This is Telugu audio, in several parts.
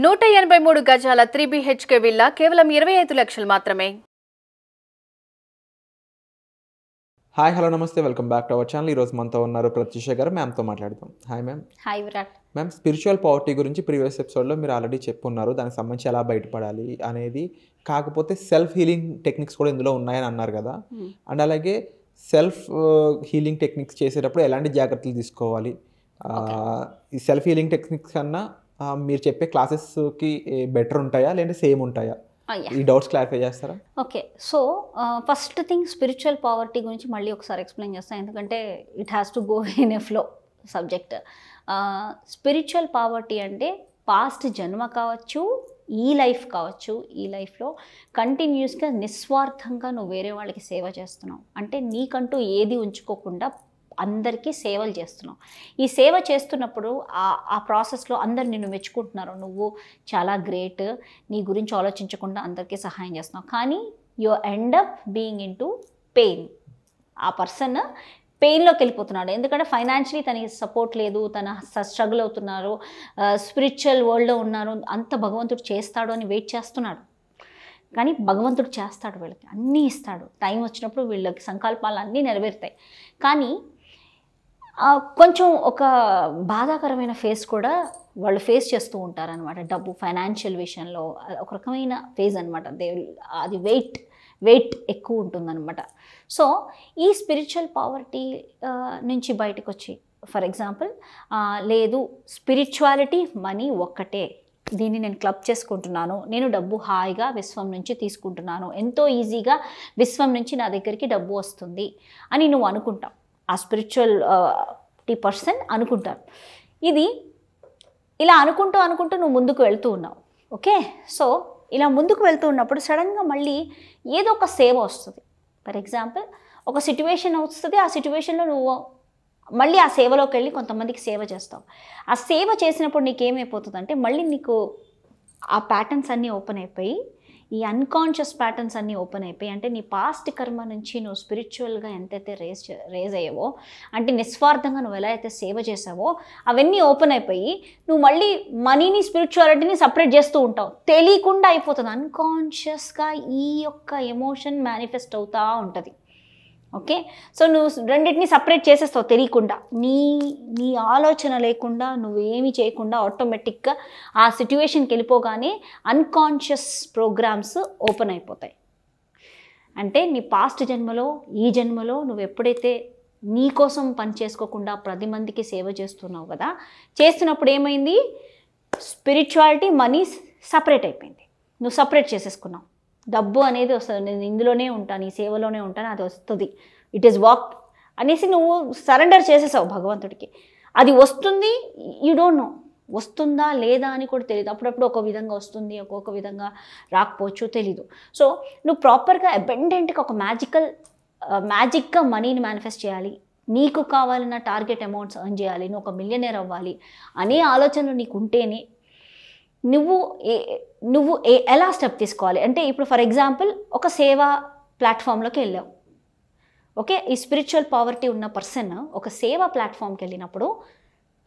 183 గజాల 3 BHK విల్లా కేవలం 25 లక్షలు మాత్రమే. హాయ్ హలో నమస్తే, welcome back to our channel. ఈరోజు మనతో ఉన్నారు ప్రత్యూష గారు. మ్యామ్తో మాట్లాడతాం. Hi ma'am. Hi Virat. Ma'am, spiritual poverty గురించి ప్రీవియస్ ఎపిసోడ్లో మీరు ఆల్రెడీ చెప్పున్నారు, దానికి సంబంధించి ఎలా బయటపడాలి అనేది. కాకపోతే సెల్ఫ్ హీలింగ్ టెక్నిక్స్ కూడా ఇందులో ఉన్నాయని అన్నారు కదా. అండ్ అలాగే సెల్ఫ్ హీలింగ్ టెక్నిక్స్ చేసేటప్పుడు ఎలాంటి జాగ్రత్తలు తీసుకోవాలి, ఈ సెల్ఫ్ హీలింగ్ టెక్నిక్స్ కన్నా మీరు చెప్పే క్లాసెస్కి బెటర్ ఉంటాయా లేదంటే సేమ్ ఉంటాయా, ఈ డౌట్స్ క్లారిఫై చేస్తారా? Okay, so first thing spiritual poverty గురించి మళ్ళీ ఒకసారి ఎక్స్ప్లెయిన్ చేస్తాను, ఎందుకంటే it has to go in a flow subject. Spiritual poverty అంటే పాస్ట్ జన్మ కావచ్చు, ఈ లైఫ్ కావచ్చు, ఈ లైఫ్లో కంటిన్యూస్గా నిస్వార్థంగా నువ్వు వేరే వాళ్ళకి సేవ చేస్తున్నావు. అంటే నీకంటూ ఏది ఉంచుకోకుండా అందరికీ సేవలు చేస్తున్నావు. ఈ సేవ చేస్తున్నప్పుడు ఆ ప్రాసెస్లో అందరు నిన్ను మెచ్చుకుంటున్నారు, నువ్వు చాలా గ్రేట్, నీ గురించి ఆలోచించకుండా అందరికీ సహాయం చేస్తున్నావు. కానీ you end up being in to pain. ఆ పర్సన్ పెయిన్లోకి వెళ్ళిపోతున్నాడు, ఎందుకంటే ఫైనాన్షియలీ తనకి సపోర్ట్ లేదు, తన స్ట్రగుల్ అవుతున్నారు, స్పిరిచువల్ వరల్డ్లో ఉన్నారు, అంత భగవంతుడు చేస్తాడు అని వెయిట్ చేస్తున్నాడు. కానీ భగవంతుడు చేస్తాడు, వీళ్ళకి అన్నీ ఇస్తాడు. టైం వచ్చినప్పుడు వీళ్ళకి సంకల్పాలు అన్నీ నెరవేరుతాయి. కానీ కొంచెం ఒక బాధాకరమైన ఫేజ్ కూడా వాళ్ళు ఫేస్ చేస్తూ ఉంటారనమాట. డబ్బు ఫైనాన్షియల్ విషయంలో ఒక రకమైన ఫేజ్ అనమాట. అది వెయిట్ ఎక్కువ ఉంటుందన్నమాట. సో ఈ స్పిరిచువల్ పావర్టీ నుంచి బయటకు వచ్చి, ఫర్ ఎగ్జాంపుల్, లేదు స్పిరిచువాలిటీ మనీ ఒక్కటే, దీన్ని నేను క్లబ్ చేసుకుంటున్నాను, నేను డబ్బు హాయిగా విశ్వం నుంచి తీసుకుంటున్నాను, ఎంతో ఈజీగా విశ్వం నుంచి నా దగ్గరికి డబ్బు వస్తుంది అని నువ్వు అనుకుంటావు. ఆ స్పిరిచువల్ పర్సన్ అనుకుంటారు. ఇది ఇలా అనుకుంటూ నువ్వు ముందుకు వెళ్తూ ఉన్నావు. ఓకే, సో ఇలా ముందుకు వెళ్తూ ఉన్నప్పుడు సడన్గా మళ్ళీ ఏదో ఒక సేవ వస్తుంది. ఫర్ ఎగ్జాంపుల్, ఒక సిట్యువేషన్ వస్తుంది, ఆ సిట్యువేషన్లో నువ్వు మళ్ళీ ఆ సేవలోకి వెళ్ళి కొంతమందికి సేవ చేస్తావు. ఆ సేవ చేసినప్పుడు నీకేమైపోతుందంటే మళ్ళీ నీకు ఆ ప్యాటర్న్స్ అన్నీ ఓపెన్ అయిపోయి, ఈ అన్కాన్షియస్ ప్యాటర్న్స్ అన్నీ ఓపెన్ అయిపోయి, అంటే నీ పాస్ట్ కర్మ నుంచి నువ్వు స్పిరిచువల్గా ఎంతైతే రేజ్ అయ్యావో, అంటే నిస్వార్థంగా నువ్వు ఎలా అయితే సేవ చేసావో అవన్నీ ఓపెన్ అయిపోయి నువ్వు మళ్ళీ మనీని స్పిరిచువాలిటీని సపరేట్ చేస్తూ ఉంటావు. తెలియకుండా అయిపోతుంది, అన్కాన్షియస్గా ఈ యొక్క ఎమోషన్ మేనిఫెస్ట్ అవుతూ ఉంటుంది. ఓకే, సో నువ్వు రెండింటిని సపరేట్ చేసేస్తావు తెలియకుండా. నీ ఆలోచన లేకుండా నువ్వేమీ చేయకుండా ఆటోమేటిక్గా ఆ సిట్యువేషన్కి వెళ్ళిపోగానే అన్కాన్షియస్ ప్రోగ్రామ్స్ ఓపెన్ అయిపోతాయి. అంటే నీ పాస్ట్ జన్మలో, ఈ జన్మలో నువ్వు ఎప్పుడైతే నీ కోసం పని చేసుకోకుండా 10 మందికి సేవ చేస్తున్నావు కదా, చేస్తున్నప్పుడు ఏమైంది, స్పిరిచువాలిటీ మనీ సపరేట్ అయిపోయింది. నువ్వు సపరేట్ చేసేసుకున్నావు. డబ్బు అనేది వస్తుంది, నేను ఇందులోనే ఉంటాను, ఈ సేవలోనే ఉంటాను, అది వస్తుంది, ఇట్ ఈస్ వర్క్ అనేసి నువ్వు సరెండర్ చేసేసావు భగవంతుడికి. అది వస్తుంది, యూ డోంట్ నో వస్తుందా లేదా అని కూడా తెలియదు. అప్పుడప్పుడు ఒక విధంగా వస్తుంది, ఒక్కొక్క విధంగా రాకపోవచ్చు, తెలీదు. సో నువ్వు ప్రాపర్గా అబెండెంట్గా ఒక మ్యాజిక్గా మనీని మేనిఫెస్ట్ చేయాలి, నీకు కావాలన్న టార్గెట్ అమౌంట్స్ ఎర్న్ చేయాలి, నువ్వు ఒక మిలియనర్ అవ్వాలి అనే ఆలోచనలు నీకు ఉంటేనే నువ్వు ఎలా స్టెప్ తీసుకోవాలి. అంటే ఇప్పుడు ఫర్ ఎగ్జాంపుల్ ఒక సేవా ప్లాట్ఫామ్లోకి వెళ్ళావు. ఓకే, ఈ స్పిరిచువల్ పావర్టీ ఉన్న పర్సన్ ఒక సేవా ప్లాట్ఫామ్కి వెళ్ళినప్పుడు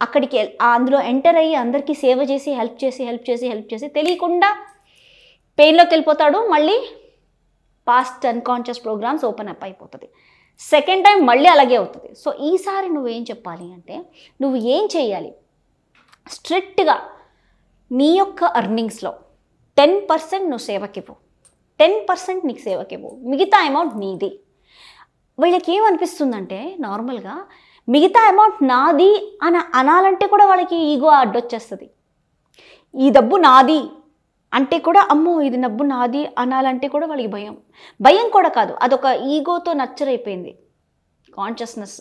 అక్కడికి అందులో ఎంటర్ అయ్యి అందరికీ సేవ చేసి హెల్ప్ చేసి తెలియకుండా పెయిన్లోకి వెళ్ళిపోతాడు. మళ్ళీ past unconscious programs open up అయిపోతుంది. సెకండ్ టైం మళ్ళీ అలాగే అవుతుంది. సో ఈసారి నువ్వేం చెప్పాలి అంటే, నువ్వు ఏం చేయాలి, స్ట్రిక్ట్గా నీ యొక్క అర్నింగ్స్లో 10% నువ్వు సేవకివ్వు, 10% నీకు సేవకివ్వు, మిగతా అమౌంట్ నీది. వీళ్ళకి ఏమనిపిస్తుందంటే, నార్మల్గా మిగతా అమౌంట్ నాది అని అనాలంటే కూడా వాళ్ళకి ఈగో అడ్డొచ్చేస్తుంది. ఈ డబ్బు నాది అంటే కూడా, అమ్మో ఇది డబ్బు నాది అనాలంటే కూడా వాళ్ళకి భయం కూడా కాదు, అదొక ఈగోతో నచ్చరైపోయింది కాన్షియస్నెస్.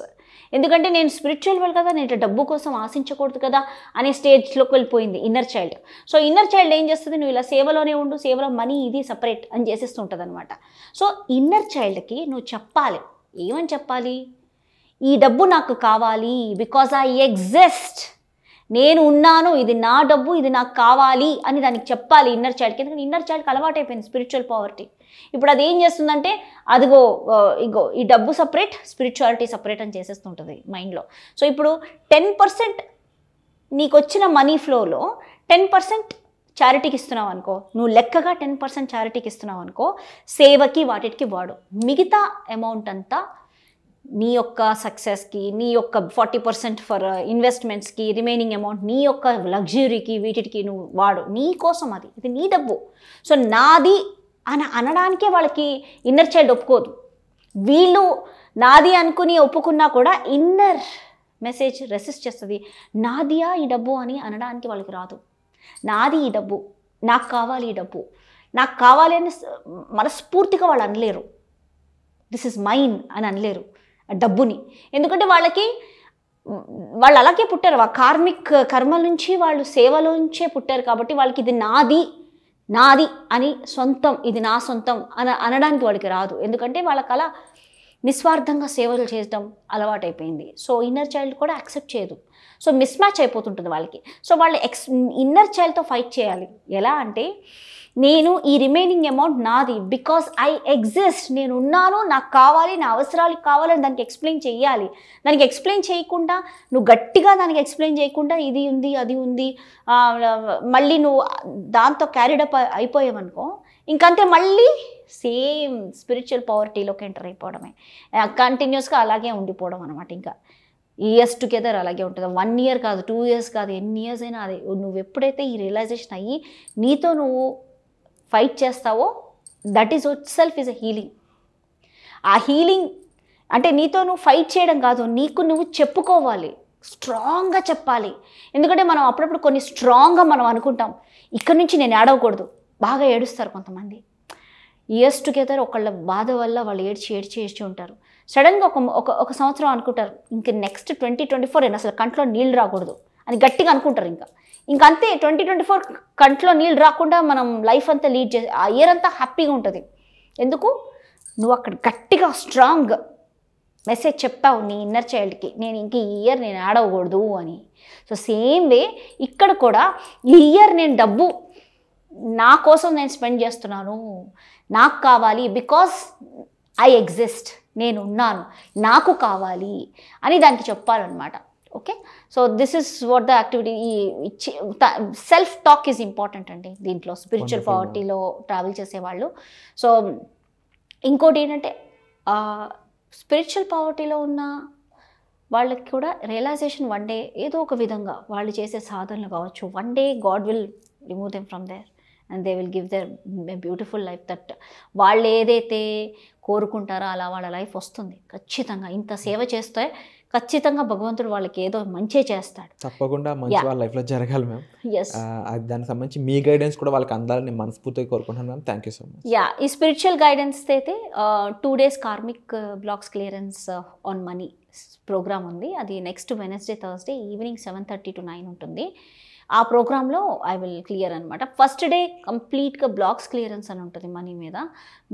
ఎందుకంటే నేను స్పిరిచువల్ వాళ్ళు కదా, నేను డబ్బు కోసం ఆశించకూడదు కదా అనే స్టేజ్లోకి వెళ్ళిపోయింది inner child. So inner child ఏం చేస్తుంది, నువ్వు ఇలా సేవలోనే ఉండు, సేవలో మనీ ఇది సపరేట్ అని చేసేస్తుంటుంది అనమాట. సో ఇన్నర్ చైల్డ్కి నువ్వు చెప్పాలి, ఏమని చెప్పాలి, ఈ డబ్బు నాకు కావాలి, బికాజ్ ఐ ఎగ్జిస్ట్, నేను ఉన్నాను, ఇది నా డబ్బు, ఇది నాకు కావాలి అని దానికి చెప్పాలి ఇన్నర్ చైల్డ్కి. ఎందుకంటే ఇన్నర్ చైల్డ్కి అలవాటు అయిపోయింది స్పిరిచువల్ పావర్టీ. ఇప్పుడు అది ఏం చేస్తుందంటే, ఇగో ఈ డబ్బు సపరేట్, స్పిరిచువాలిటీ సపరేట్ అని చేసేస్తుంటుంది మైండ్లో. సో ఇప్పుడు 10% నీకు వచ్చిన మనీ ఫ్లోలో 10% చారిటీకి ఇస్తున్నావు అనుకో, నువ్వు లెక్కగా 10% చారిటీకి ఇస్తున్నావు అనుకో, సేవకి వాటికి వాడు. మిగతా అమౌంట్ అంతా నీ యొక్క సక్సెస్కి, నీ యొక్క 40% ఫర్ ఇన్వెస్ట్మెంట్స్కి, రిమైనింగ్ అమౌంట్ నీ యొక్క లగ్జరీకి, వీటికి నువ్వు వాడు. నీ కోసం అది, ఇది నీ డబ్బు. సో నాది అని అనడానికే వాళ్ళకి ఇన్నర్ చైల్డ్ ఒప్పుకోదు. వీళ్ళు నాది అనుకుని ఒప్పుకున్నా కూడా ఇన్నర్ మెసేజ్ రెసిస్ట్ చేస్తుంది. నాదియా ఈ డబ్బు అని అనడానికి వాళ్ళకి రాదు. నాది ఈ డబ్బు, నాకు కావాలి ఈ డబ్బు, నాకు కావాలి అని మనస్ఫూర్తిగా వాళ్ళు అనలేరు. దిస్ ఇస్ మైన్ అని అనలేరు ఆ డబ్బుని. ఎందుకంటే వాళ్ళు అలాగే పుట్టారు, ఆ కార్మిక్ కర్మల నుంచి, వాళ్ళు సేవలోంచే పుట్టారు. కాబట్టి వాళ్ళకి ఇది నాది నాది అని సొంతం, ఇది నా సొంతం అనడానికి వాడికి రాదు. ఎందుకంటే వాళ్ళకి అలా నిస్వార్థంగా సేవలు చేయడం అలవాటైపోయింది. సో ఇన్నర్ చైల్డ్ కూడా యాక్సెప్ట్ చేయదు. సో మిస్ మ్యాచ్ అయిపోతుంటుంది వాళ్ళకి. సో వాళ్ళు ఇన్నర్ చైల్డ్తో ఫైట్ చేయాలి. ఎలా అంటే, నేను ఈ రిమైనింగ్ అమౌంట్ నాది, బికాస్ ఐ ఎగ్జిస్ట్, నేను ఉన్నాను, నాకు కావాలి, నా అవసరాలకు కావాలని దానికి ఎక్స్ప్లెయిన్ చేయాలి. దానికి ఎక్స్ప్లెయిన్ చేయకుండా, నువ్వు గట్టిగా దానికి ఎక్స్ప్లెయిన్ చేయకుండా ఇది ఉంది అది ఉంది మళ్ళీ నువ్వు దాంతో క్యారీడ్ అప్ అయిపోయావనుకో, ఇంకంతే మళ్ళీ సేమ్ స్పిరిచువల్ పవర్టీలోకి ఎంటర్ అయిపోవడమే, కంటిన్యూస్గా అలాగే ఉండిపోవడం అనమాట. ఇంకా ఇయర్స్ టుగెదర్ అలాగే ఉంటుంది. 1 year కాదు, 2 years కాదు, ఎన్ని ఇయర్స్ అయినా అదే. నువ్వు ఎప్పుడైతే ఈ రియలైజేషన్ అయ్యి నీతో నువ్వు ఫైట్ చేస్తావో, that is it self is a healing. ఆ హీలింగ్ అంటే నీతో నువ్వు ఫైట్ చేయడం కాదు, నీకు నువ్వు చెప్పుకోవాలి, స్ట్రాంగ్గా చెప్పాలి. ఎందుకంటే మనం అప్పుడప్పుడు కొన్ని స్ట్రాంగ్గా మనం అనుకుంటాం, ఇక్కడ నుంచి నేను ఏడవకూడదు. బాగా ఏడుస్తారు కొంతమంది. ఇయర్స్ టుగెదర్ ఒకళ్ళ బాధ వల్ల వాళ్ళు ఏడ్చి ఉంటారు. సడన్గా ఒక సంవత్సరం అనుకుంటారు, ఇంక నెక్స్ట్ 2024 అయినా అసలు కంట్లో నీళ్ళు రాకూడదు అని గట్టిగా అనుకుంటారు. ఇంకా అంతే, 2024 కంట్లో నీళ్ళు రాకుండా మనం లైఫ్ అంతా లీడ్ చేసి ఆ ఇయర్ అంతా హ్యాపీగా ఉంటుంది. ఎందుకు? నువ్వు అక్కడ గట్టిగా స్ట్రాంగ్ మెసేజ్ చెప్పావు నీ ఇన్నర్ చైల్డ్కి, నేను ఇంక ఈ ఇయర్ నేను ఆడవకూడదు అని. సో సేమ్ వే ఇక్కడ కూడా ఈ ఇయర్ నేను డబ్బు నా కోసం నేను స్పెండ్ చేస్తున్నాను, నాకు కావాలి, బికాస్ ఐ ఎగ్జిస్ట్, నేను ఉన్నాను, నాకు కావాలి అని దానికి చెప్పాలన్నమాట. Okay, so this is what the activity. Self talk is important అండి దీంట్లో, స్పిరిచువల్ పవర్టీలో ట్రావెల్ చేసేవాళ్ళు. సో ఇంకోటి ఏంటంటే, స్పిరిచువల్ పవర్టీలో ఉన్న వాళ్ళకి కూడా రియలైజేషన్ వన్ డే ఏదో ఒక విధంగా వాళ్ళు చేసే సాధనలు కావచ్చు, one day God will remove them from there and they will give their beautiful life. That వాళ్ళు ఏదైతే కోరుకుంటారో అలా వాళ్ళ లైఫ్ వస్తుంది ఖచ్చితంగా. ఇంత సేవ చేస్తే ఖచ్చితంగా భగవంతుడు వాళ్ళకి ఏదో మంచి చేస్తాడు. తప్పకుండా మంచి వాళ్ళ లైఫ్లో జరగాలి మ్యామ్. దానికి సంబంధించి మీ గైడెన్స్ కూడా వాళ్ళకి అందాలని మనస్ఫూర్తిగా కోరుకుంటున్నాను ma'am. Thank you so much. ఈ స్పిరిచువల్ గైడెన్స్ అయితే 2 days karmic blocks clearance on money program ఉంది. అది next Wednesday Thursday evening 7:30 to 9 ఉంటుంది. ఆ ప్రోగ్రాంలో ఐ విల్ క్లియర్ అనమాట. ఫస్ట్ డే కంప్లీట్గా బ్లాక్స్ క్లియరెన్స్ అని ఉంటుంది మనీ మీద.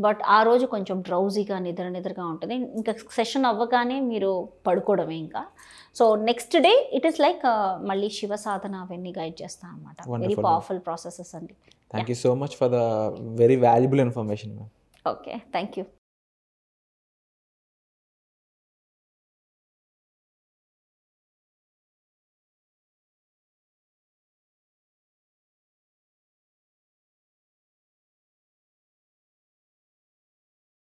బట్ ఆ రోజు కొంచెం డ్రౌజీగా నిద్రగా ఉంటుంది. ఇంకా సెషన్ అవ్వగానే మీరు పడుకోవడమే ఇంకా. So next day it is like మళ్ళీ శివ సాధన అవన్నీ గైడ్ చేస్తాను అనమాట. వెరీ పవర్ఫుల్ ప్రాసెసెస్ అండి. Thank you so much for the very valuable information ma'am. Okay, thank you.